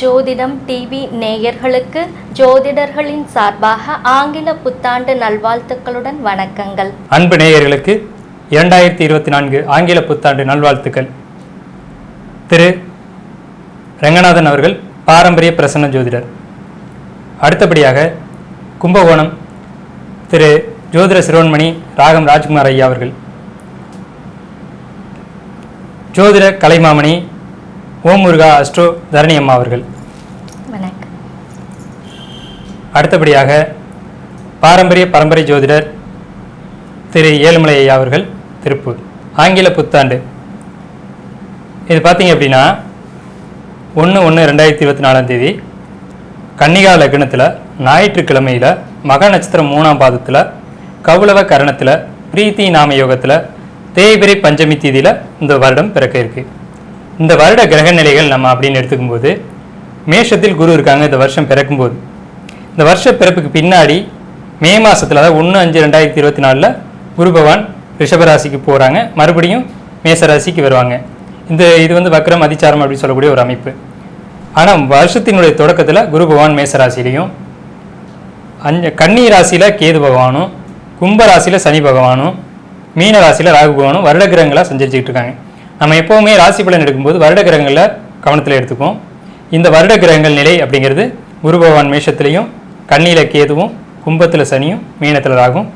ஜோதிடம் டிவி நேயர்களுக்கு ஜோதிடர்களின் சார்பாக ஆங்கில புத்தாண்டு நல்வாழ்த்துக்களுடன் வணக்கங்கள். அன்பு நேயர்களுக்கு 2024 ஆங்கில புத்தாண்டு நல்வாழ்த்துக்கள். திரு ரங்கநாதன் அவர்கள் பாரம்பரிய பிரசன்ன ஜோதிடர். அடுத்தபடியாக கும்பகோணம் திரு ஜோதிட சிரோன்மணி ராகம் ராஜ்குமார் ஐயா அவர்கள். ஜோதிட கலைமாமணி ஓம் முருகா அஸ்ட்ரோ தரணி அம்மா அவர்கள். அடுத்தபடியாக பாரம்பரிய பரம்பரை ஜோதிடர் திரு ஏழுமலை ஐயா அவர்கள் திருப்பூர். ஆங்கில புத்தாண்டு இது பார்த்தீங்க அப்படின்னா 1/1/2024 கன்னிகா லக்னத்தில் ஞாயிற்றுக்கிழமையில் மக நட்சத்திரம் 3ஆம் பாதத்தில் கௌளவ கரணத்தில் பிரீத்தி நாம யோகத்தில் தேய்பிரை பஞ்சமி தேதியில் இந்த வருடம் பிறக்க இருக்கு. இந்த வருட கிரக நிலைகள் நம்ம அப்படின்னு எடுத்துக்கும்போது மேஷத்தில் குரு இருக்காங்க. இந்த வருஷம் பிறக்கும்போது இந்த வருஷ பிறப்புக்கு பின்னாடி மே மாதத்தில், அதாவது 1/5/2024 குரு பகவான் ரிஷபராசிக்கு போகிறாங்க, மறுபடியும் மேசராசிக்கு வருவாங்க. இது வந்து வக்ரம் அதிச்சாரம் அப்படின்னு சொல்லக்கூடிய ஒரு அமைப்பு. ஆனால் வருஷத்தினுடைய தொடக்கத்தில் குரு பகவான் மேசராசிலையும், கன்னி ராசியில் கேது பகவானும், கும்ப ராசியில் சனி பகவானும், மீன ராசியில் ராகு பகவானும் வருட கிரகங்களாக சஞ்சரிச்சுக்கிட்டு இருக்காங்க. நம்ம எப்போவுமே ராசி பலன் எடுக்கும்போது வருட கிரகங்களை கவனத்தில் எடுத்துக்குவோம். இந்த வருட கிரகங்கள் நிலை அப்படிங்கிறது குரு பகவான் மேஷத்துலேயும், கன்னியில் கேதுவும், கும்பத்தில் சனியும், மீனத்தில் ராகும்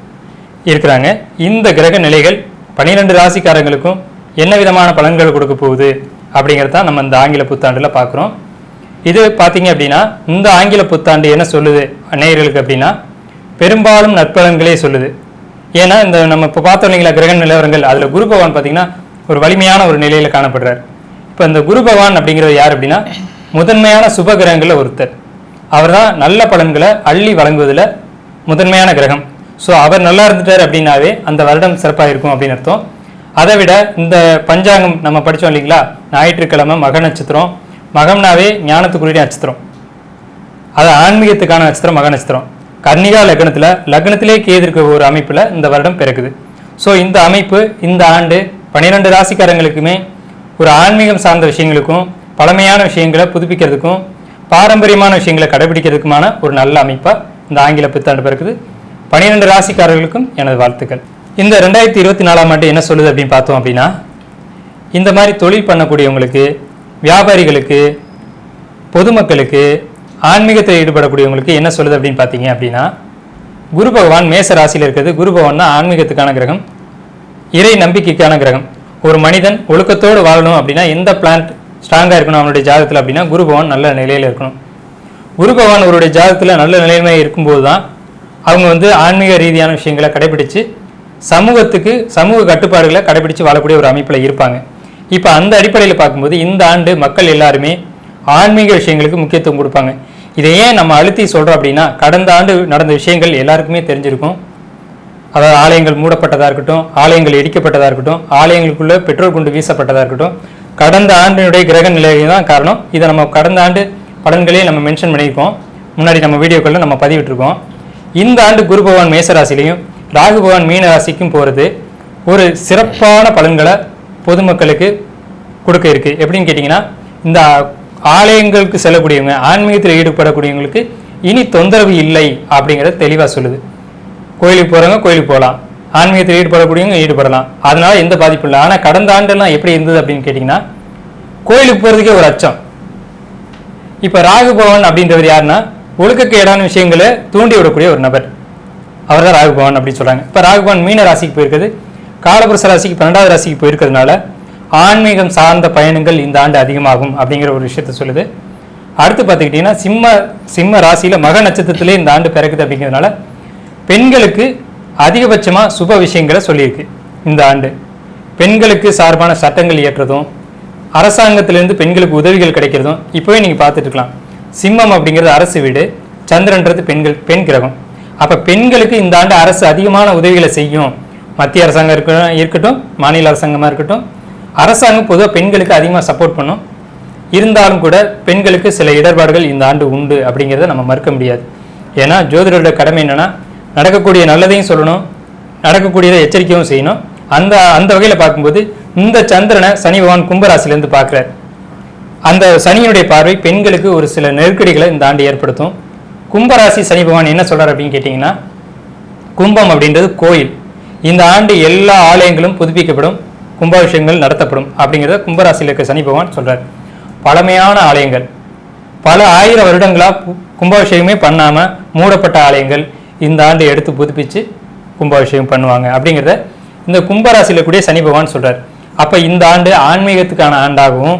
இருக்கிறாங்க. இந்த கிரக நிலைகள் 12 ராசிக்காரங்களுக்கும் என்ன விதமான பலன்கள் கொடுக்க போகுது அப்படிங்கிறதான் நம்ம இந்த ஆங்கில புத்தாண்டில் பார்க்குறோம். இது பார்த்தீங்க அப்படின்னா இந்த ஆங்கில புத்தாண்டு என்ன சொல்லுது நேயர்களுக்கு அப்படின்னா பெரும்பாலும் நற்பலன்களே சொல்லுது. ஏன்னா இந்த நம்ம இப்போ பார்த்தோம் இல்லைங்களா கிரக நிலவரங்கள், அதில் குரு பகவான் பார்த்தீங்கன்னா ஒரு வலிமையான ஒரு நிலையில் காணப்படுறார். இப்போ இந்த குரு பகவான் அப்படிங்கிறது யார் அப்படின்னா முதன்மையான சுப கிரகங்களில் ஒருத்தர். அவர் தான் நல்ல பலன்களை அள்ளி வழங்குவதில் முதன்மையான கிரகம். ஸோ அவர் நல்லா இருந்துட்டார் அப்படின்னாவே அந்த வருடம் சிறப்பாக இருக்கும் அப்படின்னு அர்த்தம். அதை விட இந்த பஞ்சாங்கம் நம்ம படித்தோம் இல்லைங்களா, ஞாயிற்றுக்கிழமை மக நட்சத்திரம், மகம்னாவே ஞானத்துக்குரிய நட்சத்திரம், அது ஆன்மீகத்துக்கான நட்சத்திரம் மக நட்சத்திரம். கன்னிகா லக்னத்திலே கேது இருக்க ஒரு அமைப்பில் இந்த வருடம் பிறக்குது. ஸோ இந்த அமைப்பு இந்த ஆண்டு 12 ராசிக்காரங்களுக்குமே ஒரு ஆன்மீகம் சார்ந்த விஷயங்களுக்கும், பழமையான விஷயங்களை புதுப்பிக்கிறதுக்கும், பாரம்பரியமான விஷயங்களை கடைபிடிக்கிறதுக்குமான ஒரு நல்ல அமைப்பாக இந்த ஆங்கில புத்தாண்டு பிறக்குது. 12 ராசிக்காரர்களுக்கும் எனது வாழ்த்துக்கள். இந்த 2024ஆம் ஆண்டு என்ன சொல்லுது அப்படின்னு பார்த்தோம் அப்படின்னா, இந்த மாதிரி தொழில் பண்ணக்கூடியவங்களுக்கு, வியாபாரிகளுக்கு, பொதுமக்களுக்கு, ஆன்மீகத்தில் ஈடுபடக்கூடியவங்களுக்கு என்ன சொல்லுது அப்படின்னு பார்த்தீங்க அப்படின்னா, குரு பகவான் மேச ராசியில் இருக்கிறது. குரு பகவான் தான் ஆன்மீகத்துக்கான கிரகம், இறை நம்பிக்கைக்கான கிரகம். ஒரு மனிதன் ஒழுக்கத்தோடு வாழணும் அப்படின்னா எந்த பிளான்ட் ஸ்ட்ராங்காக இருக்கணும் அவனுடைய ஜாதகத்தில் அப்படின்னா குரு பகவான் நல்ல நிலையில் இருக்கணும். குரு பகவான் அவருடைய ஜாதகத்தில் நல்ல நிலைமை இருக்கும்போது தான் அவங்க வந்து ஆன்மீக ரீதியான விஷயங்களை கடைபிடித்து சமூக கட்டுப்பாடுகளை கடைபிடித்து வாழக்கூடிய ஒரு அமைப்பில் இருப்பாங்க. இப்போ அந்த அடிப்படையில் பார்க்கும்போது இந்த ஆண்டு மக்கள் எல்லாருமே ஆன்மீக விஷயங்களுக்கு முக்கியத்துவம் கொடுப்பாங்க. இதை ஏன் நம்ம அழுத்தி சொல்கிறோம் அப்படின்னா, கடந்த ஆண்டு நடந்த விஷயங்கள் எல்லாருக்குமே தெரிஞ்சிருக்கும். அதாவது ஆலயங்கள் மூடப்பட்டதாக இருக்கட்டும், ஆலயங்கள் இடிக்கப்பட்டதாக இருக்கட்டும், ஆலயங்களுக்குள்ளே பெட்ரோல் குண்டு வீசப்பட்டதாக இருக்கட்டும், கடந்த ஆண்டினுடைய கிரக நிலையை தான் காரணம். இதை நம்ம கடந்த ஆண்டு பலன்களே நம்ம மென்ஷன் பண்ணியிருக்கோம், முன்னாடி நம்ம வீடியோக்களில் நம்ம பதிவிட்டிருக்கோம். இந்த ஆண்டு குரு பகவான் மேசராசிலையும் ராகு பகவான் மீன ராசிக்கும் போகிறது ஒரு சிறப்பான பலன்களை பொதுமக்களுக்கு கொடுக்க இருக்கு. எப்படின்னு கேட்டிங்கன்னா, இந்த ஆலயங்களுக்கு செல்லக்கூடியவங்க, ஆன்மீகத்தில் ஈடுபடக்கூடியவங்களுக்கு இனி தொந்தரவு இல்லை அப்படிங்கிறத தெளிவாக சொல்லுது. கோயிலுக்கு போகிறவங்க கோயிலுக்கு போகலாம், ஆன்மீகத்தில் ஈடுபடக்கூடியவங்க ஈடுபடலாம், அதனால எந்த பாதிப்பும் இல்லை. ஆனால் கடந்த ஆண்டெல்லாம் எப்படி இருந்தது அப்படின்னு கேட்டிங்கன்னா, கோயிலுக்கு போகிறதுக்கே ஒரு அச்சம். இப்போ ராகு பகவான் அப்படின்றவர் யாருன்னா ஒழுக்கக்கேடான விஷயங்களை தூண்டி விடக்கூடிய ஒரு நபர், அவர் தான் ராகு பகவான் அப்படின்னு சொல்கிறாங்க. இப்போ ராகு பகவான் மீன ராசிக்கு போயிருக்குது, காலபுருஷ ராசிக்கு 12வது ராசிக்கு போயிருக்கிறதுனால ஆன்மீகம் சார்ந்த பயணங்கள் இந்த ஆண்டு அதிகமாகும் அப்படிங்கிற ஒரு விஷயத்த சொல்லுது. அடுத்து பார்த்துக்கிட்டிங்கன்னா சிம்ம ராசியில் மக நட்சத்திரத்திலே இந்த ஆண்டு பிறக்குது அப்படிங்கிறதுனால பெண்களுக்கு அதிகபட்சமாக சுப விஷயங்களை சொல்லியிருக்கு. இந்த ஆண்டு பெண்களுக்கு சார்பான சட்டங்கள் இயற்றுறதும், அரசாங்கத்திலேருந்து பெண்களுக்கு உதவிகள் கிடைக்கிறதும் இப்போவே நீங்கள் பார்த்துட்டு இருக்கலாம். சிம்மம் அப்படிங்கிறது அரசு வீடு, சந்திரன்றது பெண் கிரகம். அப்போ பெண்களுக்கு இந்த ஆண்டு அரசு அதிகமான உதவிகளை செய்யும். மத்திய அரசாங்கம் இருக்கட்டும், மாநில அரசாங்கமாக இருக்கட்டும், அரசாங்கம் பொதுவாக பெண்களுக்கு அதிகமாக சப்போர்ட் பண்ணும். இருந்தாலும் கூட பெண்களுக்கு சில இடர்பாடுகள் இந்த ஆண்டு உண்டு அப்படிங்கிறத நம்ம மறுக்க முடியாது. ஏன்னா ஜோதிடரோட கடமை என்னென்னா, நடக்கக்கூடிய நல்லதையும் சொல்லணும், நடக்கக்கூடியதை எச்சரிக்கையும் செய்யணும். அந்த வகையில் பார்க்கும்போது இந்த சந்திரனை சனி பகவான் கும்பராசிலேருந்து பார்க்குறார். அந்த சனியினுடைய பார்வை பெண்களுக்கு ஒரு சில நெருக்கடிகளை இந்த ஆண்டு ஏற்படுத்தும். கும்பராசி சனி பகவான் என்ன சொல்றார் அப்படின்னு கேட்டிங்கன்னா, கும்பம் அப்படின்றது கோயில். இந்த ஆண்டு எல்லா ஆலயங்களும் புதுப்பிக்கப்படும், கும்பாபிஷேகங்கள் நடத்தப்படும் அப்படிங்கிறத கும்பராசியில் இருக்க சனி பகவான் சொல்றார். பழமையான ஆலயங்கள், பல ஆயிரம் வருடங்களா கும்பாபிஷேகமே பண்ணாம மூடப்பட்ட ஆலயங்கள் இந்த ஆண்டு எடுத்து புதுப்பிச்சு கும்பாபிஷேகம் பண்ணுவாங்க அப்படிங்கிறத இந்த கும்பராசியில் கூடிய சனி பகவான் சொல்றார். அப்ப இந்த ஆண்டு ஆன்மீகத்துக்கான ஆண்டாகவும்,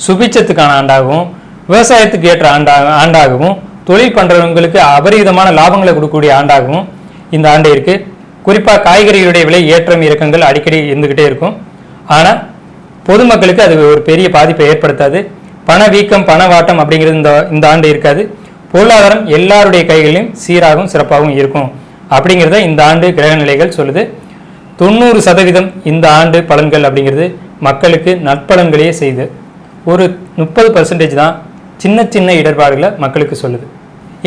சுபிச்சத்துக்கான ஆண்டாகவும், விவசாயத்துக்கு ஏற்ற ஆண்டாகவும், தொழில் பண்றவங்களுக்கு அபரிதமான லாபங்களை கொடுக்கக்கூடிய ஆண்டாகவும் இந்த ஆண்டு இருக்கு. குறிப்பா காய்கறிகளுடைய விலை ஏற்றம் இறக்கங்கள் அடிக்கடி இருந்துகிட்டே இருக்கும். ஆனா பொதுமக்களுக்கு அது ஒரு பெரிய பாதிப்பை ஏற்படுத்தாது. பணவீக்கம், பணவாட்டம் அப்படிங்கிறது இந்த ஆண்டு இருக்காது. பொருளாதாரம் எல்லாருடைய கைகளிலும் சீராகவும் சிறப்பாகவும் இருக்கும் அப்படிங்கிறத இந்த ஆண்டு கிரக நிலைகள் சொல்லுது. 90% இந்த ஆண்டு பலன்கள் அப்படிங்கிறது மக்களுக்கு நற்பலன்களையே செய்து, ஒரு 30% தான் சின்ன சின்ன இடர்பாடுகளை மக்களுக்கு சொல்லுது.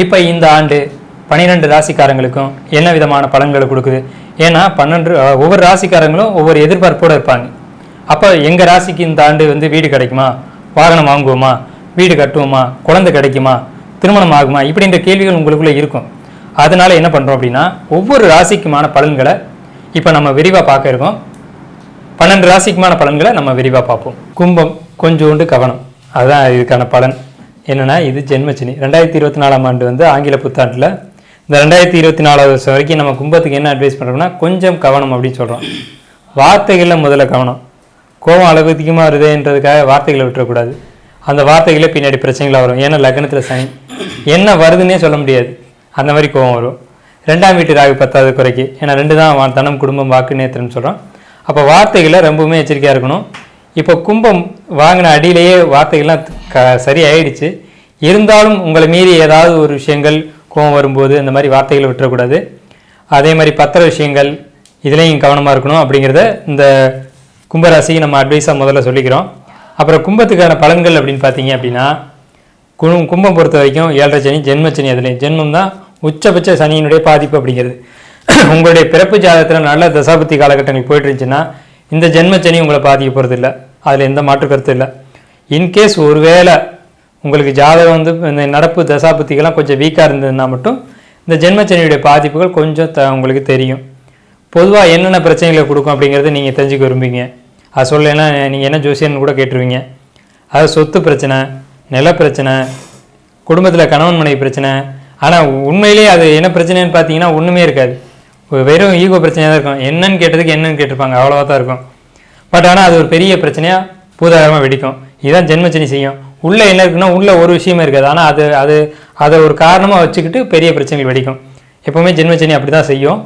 இப்போ இந்த ஆண்டு 12 ராசிக்காரங்களுக்கும் என்ன விதமான பலன்களை கொடுக்குது? ஏன்னா ஒவ்வொரு ராசிக்காரங்களும் ஒவ்வொரு எதிர்பார்ப்போடு இருப்பாங்க. அப்போ எங்கள் ராசிக்கு இந்த ஆண்டு வீடு கிடைக்குமா, வாகனம் வாங்குவோமா, வீடு கட்டுவோமா, குழந்தை கிடைக்குமா, திருமணம் ஆகுமா, இப்படின்ற கேள்விகள் உங்களுக்குள்ளே இருக்கும். அதனால என்ன பண்ணுறோம் அப்படின்னா, ஒவ்வொரு ராசிக்குமான பலன்களை இப்போ நம்ம விரிவாக பார்க்க இருக்கோம். 12 ராசிக்குமான பலன்களை நம்ம விரிவாக பார்ப்போம். கும்பம் கொஞ்சோண்டு கவனம், அதுதான் இதுக்கான பலன். என்னென்னா, இது ஜென்மச்சனி. 2024ஆம் ஆண்டு ஆங்கில புத்தாண்டில் இந்த 2024 வருஷம் வரைக்கும் நம்ம கும்பத்துக்கு என்ன அட்வைஸ் பண்ணுறோம்னா, கொஞ்சம் கவனம் அப்படின்னு சொல்கிறோம். வார்த்தைகளில் முதல்ல கவனம். கோபம் அளவு அதிகமாக வருதுன்றதுக்காக வார்த்தைகளை விட்டுறக்கூடாது. அந்த வார்த்தைகளே பின்னாடி பிரச்சனைகளாக வரும். ஏன்னா லக்னத்தில் சனி, என்ன வருதுன்னே சொல்ல முடியாது, அந்த மாதிரி கோபம் வரும். 2ஆம் வீட்டு ராகு 10வது குறைக்கு, ஏன்னா 2 தான் தனம், குடும்பம், வாக்கு, நேத்திரம்னு சொல்கிறோம். அப்போ வார்த்தைகளை ரொம்பவுமே எச்சரிக்கையாக இருக்கணும். இப்போ கும்பம் வாங்கின அடியிலேயே வார்த்தைகள்லாம் சரி ஆயிடுச்சு. இருந்தாலும் உங்களை மீறி ஏதாவது ஒரு விஷயங்கள் கோபம் வரும்போது அந்த மாதிரி வார்த்தைகளை விட்டுறக்கூடாது. அதே மாதிரி பத்திர விஷயங்கள் இதுலேயும் கவனமாக இருக்கணும் அப்படிங்கிறத இந்த கும்பராசிக்கு நம்ம அட்வைஸாக முதல்ல சொல்லிக்கிறோம். அப்புறம் கும்பத்துக்கான பலன்கள் அப்படின்னு பார்த்தீங்க அப்படின்னா, கும்பம் பொறுத்த வரைக்கும் 7.5 சனி, ஜென்மச்சனி. அதுலேயும் ஜென்மம் தான் உச்சபட்ச சனியினுடைய பாதிப்பு அப்படிங்கிறது. உங்களுடைய பிறப்பு ஜாதகத்தில் நல்ல தசாபுத்தி காலகட்டங்கள் போயிட்டு இருந்துச்சுன்னா இந்த ஜென்மச்சனி உங்களை பாதிக்க போகிறது இல்லை, அதில் எந்த மாற்று கருத்து இல்லை. இன்கேஸ் ஒருவேளை உங்களுக்கு ஜாதகம் இந்த நடப்பு தசாபுத்திகள்லாம் கொஞ்சம் வீக்காக இருந்ததுன்னா மட்டும் இந்த ஜென்மச்சனியுடைய பாதிப்புகள் கொஞ்சம் உங்களுக்கு தெரியும். பொதுவாக என்னென்ன பிரச்சனைகளை கொடுக்கும் அப்படிங்கிறத நீங்கள் தெரிஞ்சுக்க விரும்புவீங்க. அது சொல்லலைன்னா நீங்கள் என்ன ஜோசியன்னு கூட கேட்டுருவீங்க. அது சொத்து பிரச்சனை, நில பிரச்சனை, குடும்பத்தில் கணவன் மனைவி பிரச்சனை. ஆனால் உண்மையிலேயே அது என்ன பிரச்சனைன்னு பார்த்தீங்கன்னா ஒன்றுமே இருக்காது, வெறும் ஈகோ பிரச்சனையாக தான் இருக்கும். என்னன்னு கேட்டதுக்கு என்னன்னு கேட்டிருப்பாங்க, அவ்வளோவா தான் இருக்கும். பட் ஆனால் அது ஒரு பெரிய பிரச்சனையாக பூதாகரமாக வெடிக்கும். இதுதான் ஜென்மச்சனி செய்யும். உள்ளே என்ன இருக்குன்னா, உள்ளே ஒரு விஷயமே இருக்காது, ஆனால் அதை ஒரு காரணமாக வச்சுக்கிட்டு பெரிய பிரச்சனைகள் வெடிக்கும். எப்போவுமே ஜென்மச்சனி அப்படி தான் செய்யும்.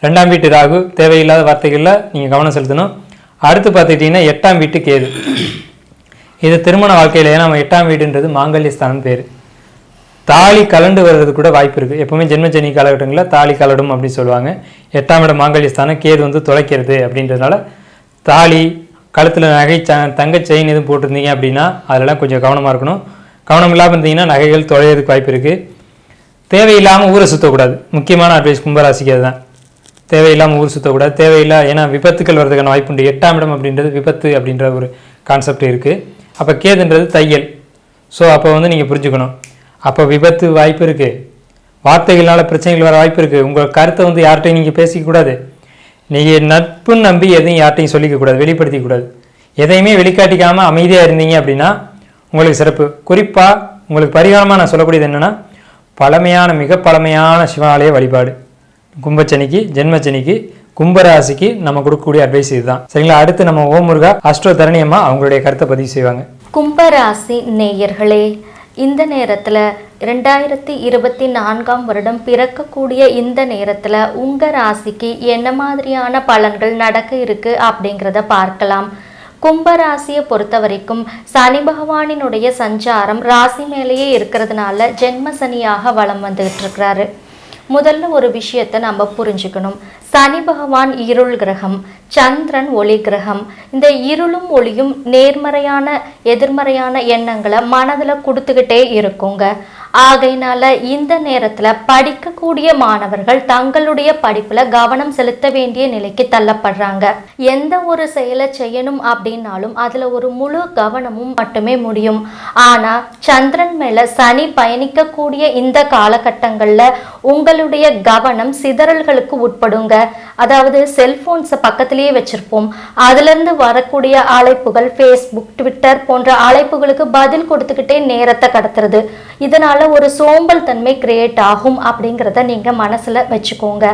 2ஆம் வீட்டு ராகு, தேவையில்லாத வார்த்தைகளில் நீங்கள் கவனம் செலுத்தணும். அடுத்து பார்த்துக்கிட்டிங்கன்னா 8ஆம் வீட்டு கேது. இது திருமண வாழ்க்கையில், ஏன்னா நம்ம 8ஆம் வீடுன்றது மாங்கல்யஸ்தானம் பேர். தாலி கலண்டு வர்றது கூட வாய்ப்பு இருக்குது. எப்போவுமே ஜென்மச்சனி காலகட்டங்களில் தாலி கலடும் அப்படின்னு சொல்லுவாங்க. 8ஆம் இடம் மாங்கல்யஸ்தானம், கேது தொலைக்கிறது அப்படின்றதுனால தாலி, கழுத்தில் நகை, தங்க செயின் எதுவும் போட்டிருந்தீங்க அப்படின்னா அதெல்லாம் கொஞ்சம் கவனமாக இருக்கணும். கவனம் இல்லாமல் இருந்தீங்கன்னா நகைகள் தொலைகிறதுக்கு வாய்ப்பு இருக்குது. தேவையில்லாமல் ஊரை சுற்றக்கூடாது. முக்கியமான அட்வைஸ் கும்பராசிக்கு அதுதான். தேவையில்லாமல் ஊர் சுற்றக்கூடாது. ஏன்னா விபத்துக்கள் வர்றதுக்கான வாய்ப்பு உண்டு. 8ஆம் இடம் அப்படின்றது விபத்து அப்படின்ற ஒரு கான்செப்ட் இருக்குது. அப்போ கேதுன்றது தையல். ஸோ அப்போ நீங்கள் புரிஞ்சுக்கணும். அப்போ விபத்து வாய்ப்பு இருக்குது, வார்த்தைகளால் பிரச்சனைகள் வர வாய்ப்பு இருக்குது. உங்கள் கருத்தை யார்கிட்டையும் நீங்கள் பேசிக்கக்கூடாது. நீங்கள் நட்புன்னு நம்பி எதையும் யார்ட்டையும் சொல்லிக்கக்கூடாது, வெளிப்படுத்திக்கூடாது. எதையுமே வெளிக்காட்டிக்காமல் அமைதியாக இருந்தீங்க அப்படின்னா உங்களுக்கு சிறப்பு. குறிப்பாக உங்களுக்கு பரிகாரமாக நான் சொல்லக்கூடியது என்னென்னா, மிக பழமையான சிவாலய வழிபாடு. கும்பச்சனிக்கு, ஜென்மச்சனிக்கு, கும்பராசிக்கு நம்ம கொடுக்கக்கூடிய அட்வைஸ் இதுதான். சரிங்களா? அடுத்து நம்ம ஓம் முருகா அஸ்ட்ரோ தரணியம்மா அவங்களுடைய கருத்தை பதிவு செய்வாங்க. கும்பராசி நேயர்களே, இந்த நேரத்தில் 2024ஆம் வருடம் பிறக்கக்கூடிய இந்த நேரத்தில் உங்கள் ராசிக்கு என்ன மாதிரியான பலன்கள் நடக்க இருக்கு அப்படிங்கிறத பார்க்கலாம். கும்பராசியை பொறுத்த வரைக்கும் சனி பகவானினுடைய சஞ்சாரம் ராசி மேலேயே இருக்கிறதுனால ஜென்ம சனியாக வலம் வந்துகிட்டு இருக்கிறாரு. முதல்ல ஒரு விஷயத்தை நம்ம புரிஞ்சுக்கணும். சனி பகவான் இருள் கிரகம், சந்திரன் ஒளி கிரகம். இந்த இருளும் ஒளியும் நேர்மறையான எதிர்மறையான எண்ணங்களை மனதில் கொடுத்துக்கிட்டே இருக்குங்க. ஆகையினால இந்த நேரத்துல படிக்கக்கூடிய மாணவர்கள் தங்களுடைய படிப்புல கவனம் செலுத்த வேண்டிய நிலைக்கு தள்ளப்படுறாங்க. எந்த ஒரு செயலை செய்யணும் அப்படின்னாலும் அதுல ஒரு முழு கவனமும் மட்டுமே முடியும். ஆனா சந்திரன் மேல சனி பயணிக்கக்கூடிய இந்த காலகட்டங்கள்ல உங்களுடைய கவனம் சிதறல்களுக்கு உட்படுங்க. அதாவது செல்போன்ஸை பக்கத்திலேயே வச்சிருப்போம். அதுல இருந்து வரக்கூடிய அழைப்புகள், ஃபேஸ்புக், ட்விட்டர் போன்ற அழைப்புகளுக்கு பதில் கொடுத்துக்கிட்டே நேரத்தை கடத்துறது. இதனால ஒரு சோம்பல் தன்மை கிரியேட் ஆகும் அப்படிங்கிறத நீங்க மனசுல வச்சுக்கோங்க.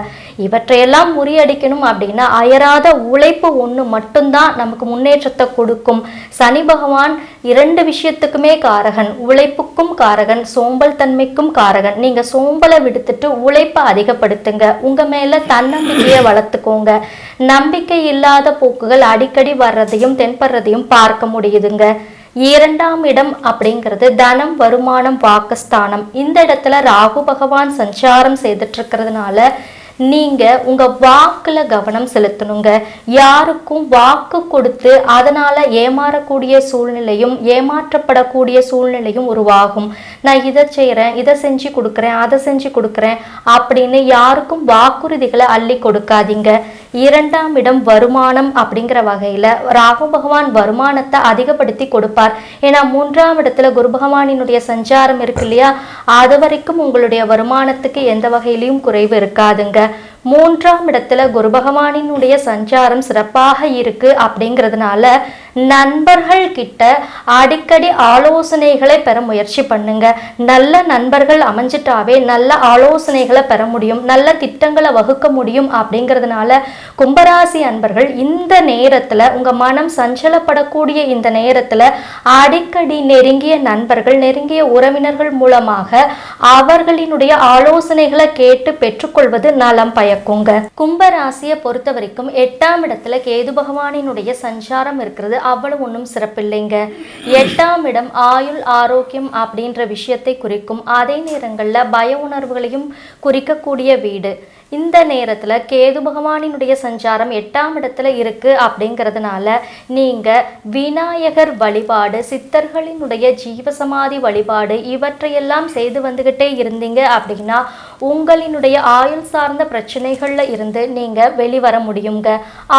இவற்றையெல்லாம் முறியடிக்கணும் அப்படின்னா அயராத உழைப்பு ஒன்று மட்டும்தான் நமக்கு முன்னேற்றத்தை கொடுக்கும். சனி பகவான் 2 விஷயத்துக்குமே காரகன், உழைப்புக்கும் காரகன், சோம்பல் தன்மைக்கும் காரகன். நீங்க சோம்பலை விடுத்துட்டு உழைப்பை அதிகப்படுத்துங்க. உங்க மேல தன்னம்பிக்கையை வளர்த்துக்கோங்க. நம்பிக்கை இல்லாத போக்குகள் அடிக்கடி வர்றதையும் தென்படுறதையும் பார்க்க முடியுதுங்க. 2ஆம் இடம் அப்படிங்கிறது தனம், வருமானம், வாக்குஸ்தானம். இந்த இடத்துல ராகு பகவான் சஞ்சாரம் செய்துட்டு இருக்கிறதுனால நீங்க உங்க வாக்குல கவனம் செலுத்தணுங்க. யாருக்கும் வாக்கு கொடுத்து அதனால ஏமாறக்கூடிய சூழ்நிலையும் ஏமாற்றப்படக்கூடிய சூழ்நிலையும் உருவாகும். நான் இதை செய்யறேன், இதை செஞ்சு கொடுக்குறேன், அதை செஞ்சு கொடுக்குறேன் அப்படின்னு யாருக்கும் வாக்குறுதிகளை அள்ளி கொடுக்காதீங்க. 2ஆம் இடம் வருமானம் அப்படிங்கிற வகையில ராகு பகவான் வருமானத்தை அதிகப்படுத்தி கொடுப்பார். ஏன்னா 3ஆம் இடத்துல குரு பகவானினுடைய சஞ்சாரம் இருக்கு இல்லையா, அது வரைக்கும் உங்களுடைய வருமானத்துக்கு எந்த வகையிலையும் குறைவு இருக்காதுங்க. 3ஆம் இடத்துல குரு பகவானினுடைய சஞ்சாரம் சிறப்பாக இருக்கு அப்படிங்கிறதுனால நண்பர்கள் கிட்ட அடிக்கடி ஆலோசனைகளை பெற முயற்சி பண்ணுங்க. நல்ல நண்பர்கள் அமைஞ்சிட்டாவே நல்ல ஆலோசனைகளை பெற முடியும், நல்ல திட்டங்களை வகுக்க முடியும். அப்படிங்கிறதுனால கும்பராசி அன்பர்கள் இந்த நேரத்துல உங்க மனம் சஞ்சலப்படக்கூடிய இந்த நேரத்துல அடிக்கடி நெருங்கிய நண்பர்கள், நெருங்கிய உறவினர்கள் மூலமாக அவர்களினுடைய ஆலோசனைகளை கேட்டு பெற்றுக்கொள்வது நலம் பயக்குங்க. கும்பராசியை பொறுத்த வரைக்கும் 8ஆம் இடத்துல கேது பகவானினுடைய சஞ்சாரம் இருக்கிறது அவ்வளவு ஒன்றும் சிறப்பில்லைங்க. 8ஆம் இடம் ஆயுள், ஆரோக்கியம் அப்படின்ற விஷயத்தை குறிக்கும். அதே நேரங்கள்ல பய உணர்வுகளையும் குறிக்கக்கூடிய வீடு. இந்த நேரத்துல கேது பகவானினுடைய சஞ்சாரம் 8ஆம் இடத்துல இருக்கு அப்படிங்கிறதுனால நீங்க விநாயகர் வழிபாடு, சித்தர்களினுடைய ஜீவசமாதி வழிபாடு இவற்றையெல்லாம் செய்து வந்துகிட்டே இருந்தீங்க அப்படின்னா உங்களினுடைய ஆயுள் சார்ந்த பிரச்சனைகள்ல இருந்து நீங்க வெளிவர முடியுங்க.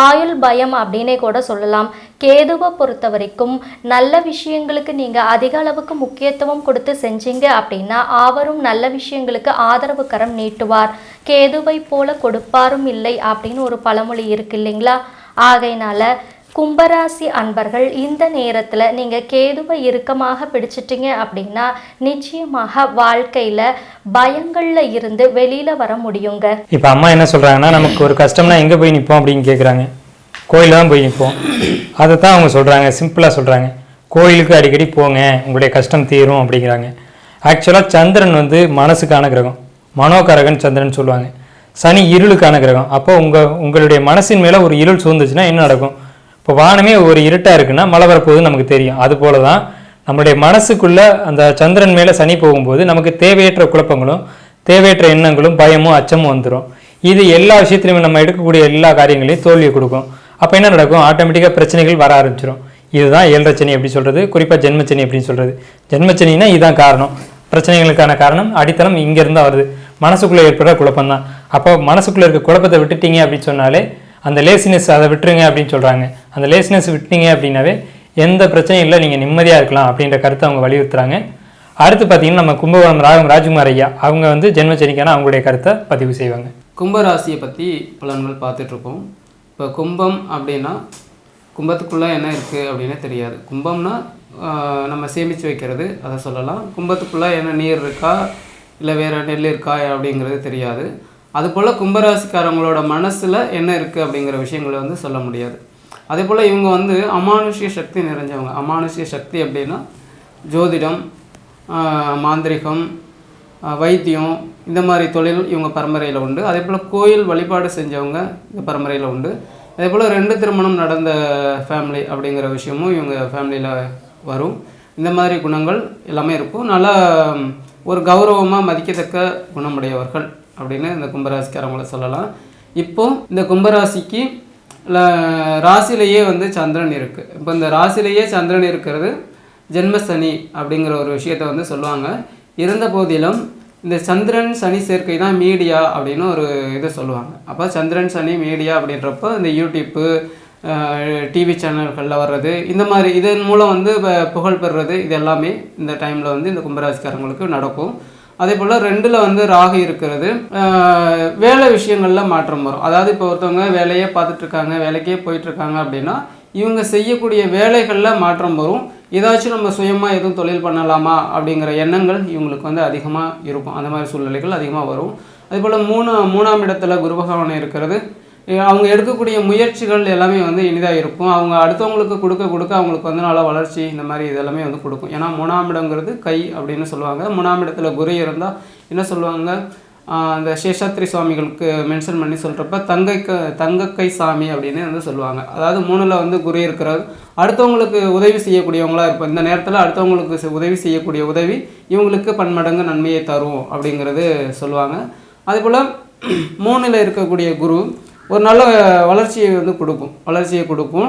ஆயுள் பயம் அப்படின்னே கூட சொல்லலாம். கேதுவை பொறுத்த வரைக்கும் நல்ல விஷயங்களுக்கு நீங்க அதிக அளவுக்கு முக்கியத்துவம் கொடுத்து செஞ்சீங்க அப்படின்னா அவரும் நல்ல விஷயங்களுக்கு ஆதரவு கரம் நீட்டுவார். கேதுவை போல கொடுப்பாரும் இல்லை அப்படின்னு ஒரு பழமொழி இருக்கு இல்லைங்களா. ஆகையினால கும்பராசி அன்பர்கள் இந்த நேரத்துல நீங்க கேதுவை இறுக்கமாக பிடிச்சிட்டீங்க அப்படின்னா நிச்சயமாக வாழ்க்கையில பயங்கள்ல இருந்து வெளியில வர முடியுங்க. இப்ப அம்மா என்ன சொல்றாங்கன்னா, நமக்கு ஒரு கஷ்டம்னா எங்க போய் நிற்போம் அப்படின்னு கேட்குறாங்க. கோயில தான் போய் நிற்போம். அதை தான் அவங்க சொல்றாங்க, சிம்பிளா சொல்றாங்க. கோயிலுக்கு அடிக்கடி போங்க, உங்களுடைய கஷ்டம் தீரும் அப்படிங்கிறாங்க. ஆக்சுவலாக சந்திரன் வந்து மனசுக்கான கிரகம், மனோகரகன் சந்திரன் சொல்லுவாங்க. சனி இருளுக்கான கிரகம். அப்போ உங்களுடைய மனசின் மேலே ஒரு இருள் சூழ்ந்துச்சுன்னா என்ன நடக்கும்? இப்போ வானமே ஒரு இருட்டாக இருக்குன்னா மழை வரப்போகுதுன்னு நமக்கு தெரியும். அதுபோல தான் நம்மளுடைய மனசுக்குள்ள அந்த சந்திரன் மேலே சனி போகும்போது நமக்கு தேவையற்ற குழப்பங்களும் தேவையற்ற எண்ணங்களும் பயமும் அச்சமும் வந்துடும். இது எல்லா விஷயத்துலையுமே நம்ம எடுக்கக்கூடிய எல்லா காரியங்களையும் தோல்வியை கொடுக்கும். அப்போ என்ன நடக்கும்? ஆட்டோமேட்டிக்காக பிரச்சனைகள் வர ஆரம்பிச்சிடும். இதுதான் 7.5 சனி எப்படி சொல்கிறது, குறிப்பாக ஜென்மச்சனி அப்படின்னு சொல்கிறது. ஜென்மச்சனின்னா இதுதான் காரணம். பிரச்சனைகளுக்கான காரணம் அடித்தளம் இங்கேருந்து வருது, மனசுக்குள்ளே ஏற்படுற குழப்பம் தான். அப்போ மனசுக்குள்ளே இருக்க குழப்பத்தை விட்டுட்டீங்க அப்படின்னு சொன்னாலே அந்த லேசினஸ் அதை விட்டுருங்க அப்படின்னு சொல்கிறாங்க. அந்த லேசினஸ் விட்டீங்க அப்படின்னாவே எந்த பிரச்சனையும் இல்லை, நீங்கள் நிம்மதியாக இருக்கலாம் அப்படின்ற கருத்தை அவங்க வலியுறுத்துறாங்க. அடுத்து பார்த்தீங்கன்னா நம்ம கும்பகோணம் ராஜ்குமார் ஐயா அவங்க வந்து ஜென்மச்சனிக்கான அவங்களுடைய கருத்தை பதிவு செய்வாங்க. கும்பராசியை பற்றி பலன்கள் பார்த்துட்ருக்கோம். இப்போ கும்பம் அப்படின்னா கும்பத்துக்குள்ளே என்ன இருக்குது அப்படின்னு தெரியாது. கும்பம்னா நம்ம சேமித்து வைக்கிறது, அதை சொல்லலாம். கும்பத்துக்குள்ளே என்ன நீர் இருக்கா இல்லை வேறு நெல் இருக்கா அப்படிங்கிறது தெரியாது. அதுபோல் கும்பராசிக்காரங்களோட மனசில் என்ன இருக்குது அப்படிங்கிற விஷயங்களை வந்து சொல்ல முடியாது. அதே போல் இவங்க வந்து அமானுஷ்ய சக்தி நிறைஞ்சவங்க. அமானுஷ்ய சக்தி அப்படின்னா ஜோதிடம், மாந்திரிகம், வைத்தியம், இந்த மாதிரி தொழில் இவங்க பரம்பரையில் உண்டு. அதே போல் கோயில் வழிபாடு செஞ்சவங்க இந்த பரம்பரையில் உண்டு. அதே போல் 2 திருமணம் நடந்த ஃபேமிலி அப்படிங்கிற விஷயமும் இவங்க ஃபேமிலியில் வரும். இந்த மாதிரி குணங்கள் எல்லாமே இருக்கும். நல்லா ஒரு கௌரவமாக மதிக்கத்தக்க குணமுடையவர்கள் அப்படின்னு இந்த கும்பராசிக்காரங்களை சொல்லலாம். இப்போ இந்த கும்பராசிக்கு ராசியிலேயே வந்து சந்திரன் இருக்குது. இப்போ இந்த ராசியிலேயே சந்திரன் இருக்கிறது ஜென்மசனி அப்படிங்கிற ஒரு விஷயத்தை வந்து சொல்லுவாங்க. இருந்த போதிலும் இந்த சந்திரன் சனி சேர்க்கை தான் மீடியா அப்படின்னு ஒரு இதை சொல்லுவாங்க. அப்போ சந்திரன் சனி மீடியா அப்படின்றப்போ இந்த யூடியூப்பு, டிவி சேனல்களில் வர்றது, இந்த மாதிரி இதன் மூலம் வந்து புகழ் பெறுறது, இது எல்லாமே இந்த டைமில் வந்து இந்த கும்பராசிக்காரங்களுக்கு நடக்கும். அதே போல் 2ல் வந்து ராகு இருக்கிறது. வேலை விஷயங்களில் மாற்றம் வரும். அதாவது இப்போ ஒருத்தவங்க வேலையே பார்த்துட்ருக்காங்க, வேலைக்கே போயிட்டுருக்காங்க அப்படின்னா இவங்க செய்யக்கூடிய வேலைகளில் மாற்றம் வரும். ஏதாச்சும் நம்ம சுயமாக எதுவும் தொழில் பண்ணலாமா அப்படிங்கிற எண்ணங்கள் இவங்களுக்கு வந்து அதிகமாக இருக்கும். அந்த மாதிரி சூழ்நிலைகள் அதிகமாக வரும். அதே போல் 3ஆம் இடத்துல குரு பகவான் இருக்கிறது. அவங்க எடுக்கக்கூடிய முயற்சிகள் எல்லாமே வந்து இனிதாக இருக்கும். அவங்க அடுத்தவங்களுக்கு கொடுக்க அவங்களுக்கு வந்து நல்ல வளர்ச்சி, இந்த மாதிரி இதெல்லாமே வந்து கொடுக்கும். ஏன்னா 3ஆம் இடங்கிறது கை அப்படின்னு சொல்லுவாங்க. 3ஆம் இடத்துல குரு இருந்தால் என்ன சொல்லுவாங்க, அந்த சேஷாத்ரி சுவாமிகளுக்கு மென்ஷன் பண்ணி சொல்கிறப்ப தங்கக்கை சாமி அப்படின்னு வந்து சொல்லுவாங்க. அதாவது 3ல் வந்து குரு இருக்கிறது அடுத்தவங்களுக்கு உதவி செய்யக்கூடியவங்களாக இருப்போம். இந்த நேரத்தில் அடுத்தவங்களுக்கு உதவி செய்யக்கூடிய உதவி இவங்களுக்கு பன்மடங்கு நன்மையை தரும் அப்படிங்கிறது சொல்லுவாங்க. அதேபோல் 3ல் இருக்கக்கூடிய குரு ஒரு நல்ல வளர்ச்சியை வந்து கொடுக்கும்.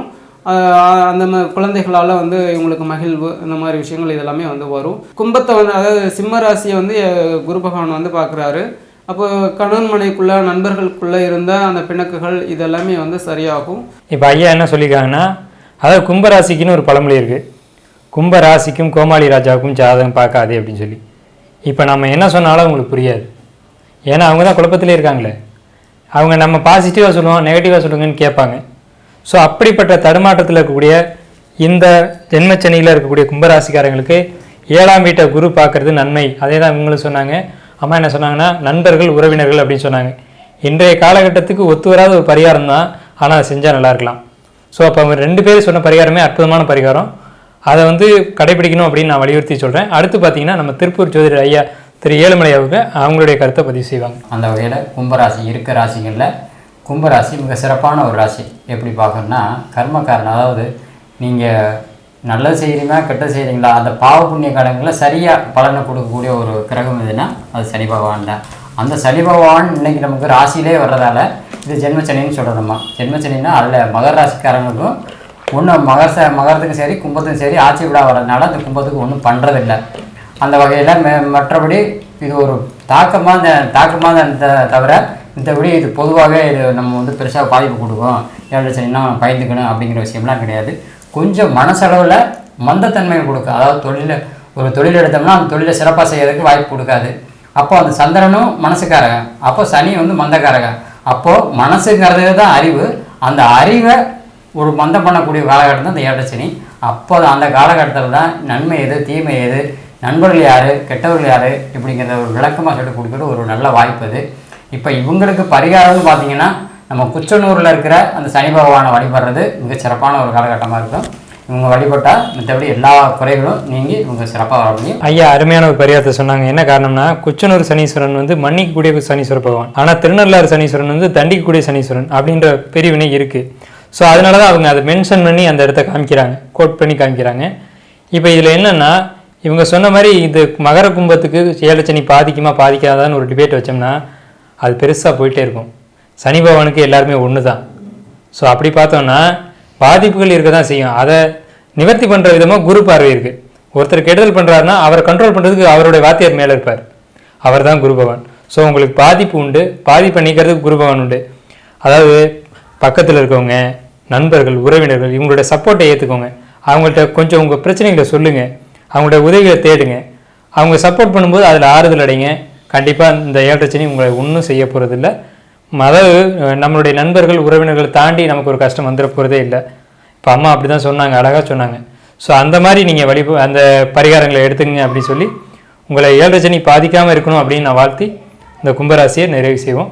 அந்த குழந்தைகளால் வந்து இவங்களுக்கு மகிழ்வு, இந்த மாதிரி விஷயங்கள் இதெல்லாமே வந்து வரும். கும்பத்தை வந்து, அதாவது சிம்ம ராசியை வந்து குரு பகவான் வந்து பார்க்குறாரு. அப்போ கணவன் மனைக்குள்ளே, நண்பர்களுக்குள்ளே இருந்த அந்த பிணக்குகள் இதெல்லாமே வந்து சரியாகும். இப்போ ஐயா என்ன சொல்லியிருக்காங்கன்னா, அதாவது கும்பராசிக்குன்னு ஒரு பழமொழி இருக்குது, கும்பராசிக்கும் கோமாளி ராஜாவுக்கும் ஜாதகம் பார்க்காதே அப்படின்னு சொல்லி. இப்போ நம்ம என்ன சொன்னாலும் அவங்களுக்கு புரியாது. ஏன்னா அவங்க தான் குழப்பத்திலே இருக்காங்களே. அவங்க நம்ம பாசிட்டிவாக சொல்லுவோம், நெகட்டிவாக சொல்லுங்கன்னு கேட்பாங்க. ஸோ அப்படிப்பட்ட தடுமாற்றத்தில் இருக்கக்கூடிய இந்த ஜென்மச்சனியில் இருக்கக்கூடிய கும்பராசிக்காரங்களுக்கு 7ஆம் வீட்டை குரு பார்க்குறது நன்மை. அதே தான் இவங்களும் சொன்னாங்க. அம்மா என்ன சொன்னாங்கன்னா, நண்பர்கள் உறவினர்கள் அப்படின்னு சொன்னாங்க. இன்றைய காலகட்டத்துக்கு ஒத்து வராத ஒரு பரிகாரம் தான், ஆனால் அதை செஞ்சால் நல்லா இருக்கலாம். ஸோ அப்போ அவங்க 2 பேர் சொன்ன பரிகாரமே அற்புதமான பரிகாரம். அதை வந்து கடைபிடிக்கணும் அப்படின்னு நான் வலியுறுத்தி சொல்கிறேன். அடுத்து பார்த்தீங்கன்னா நம்ம திருப்பூர் ஜோதிடர் ஐயா திரு ஏழுமலை அவங்களுடைய கருத்தை பதிவு செய்வாங்க. அந்த வகையில் கும்பராசி இருக்க ராசிகளில் கும்பராசி மிக சிறப்பான ஒரு ராசி. எப்படி பார்க்கணுன்னா, கர்மக்காரன். அதாவது நீங்கள் நல்லது செய்கிறீங்களா கெட்டது செய்கிறீங்களா, அந்த பாவ புண்ணிய காலங்களில் சரியாக பலனை கொடுக்கக்கூடிய ஒரு கிரகம் எதுனா அது சனி பகவான் தான். அந்த சனி பகவான் இன்றைக்கி நமக்கு ராசியிலே வர்றதால இது ஜென்மச்சனின்னு சொல்கிறோம்மா. ஜென்மச்சனின்னா அதில் மகர ராசிக்காரங்களுக்கும் ஒன்றும் மகரத்துக்கும் சரி கும்பத்துக்கும் சரி ஆட்சி விழா வர்றதுனால அந்த கும்பத்துக்கு ஒன்றும் பண்ணுறதில்லை. அந்த வகையில் மற்றபடி இது ஒரு தாக்கமாக தவிர மற்றபடி இது பொதுவாகவே இது நம்ம வந்து பெருசாக பாதிப்பு கொடுக்கும், 7 சனின்னா பயந்துக்கணும் அப்படிங்கிற விஷயம்லாம் கிடையாது. கொஞ்சம் மனசளவில் மந்தத்தன்மையை கொடுக்கும். அதாவது ஒரு தொழில் எடுத்தோம்னா அந்த தொழிலை சிறப்பாக செய்யறதுக்கு வாய்ப்பு கொடுக்காது. அப்போ அந்த சந்திரனும் மனசுக்காரகன், அப்போ சனி வந்து மந்தக்காரகன். அப்போது மனசுங்கிறது தான் அறிவு. அந்த அறிவை ஒரு மந்தம் பண்ணக்கூடிய காலகட்டம் தான் இந்த 7 சனி. அப்போ அந்த காலகட்டத்தில் தான் நன்மை எது தீமை எது, நண்பர்கள் யார் கெட்டவர்கள் யார் இப்படிங்கிறத ஒரு விளக்கமாக சொல்லி கொடுக்குறது ஒரு நல்ல வாய்ப்பு அது. இப்போ இவங்களுக்கு பரிகாரம்னு பார்த்தீங்கன்னா, நம்ம குச்சனூரில் இருக்கிற அந்த சனி பகவானை வழிபடுறது மிக சிறப்பான ஒரு காலகட்டமாக இருக்கும். இவங்க வழிபட்டால் மற்றபடி எல்லா குறைகளும் நீங்கி இவங்க சிறப்பாக வர முடியும். ஐயா அருமையான ஒரு பரிகாரத்தை சொன்னாங்க. என்ன காரணம்னா, குச்சனூர் சனீஸ்வரன் வந்து மன்னிக்கக்கூடிய சனீஸ்வர பகவான், ஆனால் திருநள்ளாறு சனீஸ்வரன் வந்து தண்டிக்கக்கூடிய சனீஸ்வரன் அப்படின்ற பிரிவினை இருக்குது. ஸோ அதனால தான் அவங்க அதை மென்ஷன் பண்ணி அந்த இடத்த காமிக்கிறாங்க, கோட் பண்ணி காமிக்கிறாங்க. இப்போ இதில் என்னென்னா, இவங்க சொன்ன மாதிரி இது மகர கும்பத்துக்கு 7 சனி பாதிக்காதான்னு ஒரு டிபேட் வச்சோம்னா அது பெருசாக போயிட்டே இருக்கும். சனி பகவானுக்கு எல்லாருமே ஒன்று தான். ஸோ அப்படி பார்த்தோம்னா பாதிப்புகள் இருக்க தான் செய்யும். அதை நிவர்த்தி பண்ணுற விதமாக குரு பார்வை இருக்குது. ஒருத்தர் கெடுதல் பண்ணுறாருன்னா அவரை கண்ட்ரோல் பண்ணுறதுக்கு அவருடைய வாத்தியார் மேலே இருப்பார், அவர் தான் குரு பகவான். ஸோ உங்களுக்கு பாதிப்பு உண்டு, பாதிப்பை நீக்கிறதுக்கு குரு பகவான் உண்டு. அதாவது பக்கத்தில் இருக்கவங்க, நண்பர்கள், உறவினர்கள் இவங்களுடைய சப்போர்ட்டை ஏற்றுக்கோங்க. அவங்கள்ட்ட கொஞ்சம் உங்கள் பிரச்சனைகளை சொல்லுங்கள், அவங்களோட உதவிகளை தேடுங்க. அவங்க சப்போர்ட் பண்ணும்போது அதில் ஆறுதல் அடைங்க. கண்டிப்பாக இந்த 7 சனி உங்களை ஒன்றும் செய்ய போகிறதில்ல. அதாவது நம்மளுடைய நண்பர்கள் உறவினர்கள் தாண்டி நமக்கு ஒரு கஷ்டம் வந்துட போகிறதே இல்லை. இப்போ அம்மா அப்படி தான் சொன்னாங்க, அழகாக சொன்னாங்க. ஸோ அந்த மாதிரி நீங்கள் அந்த பரிகாரங்களை எடுத்துங்க அப்படின்னு சொல்லி உங்களை 7 சனி பாதிக்காமல் இருக்கணும் அப்படின்னு நான் வாழ்த்தி இந்த கும்பராசியை நிறைவு செய்வோம்.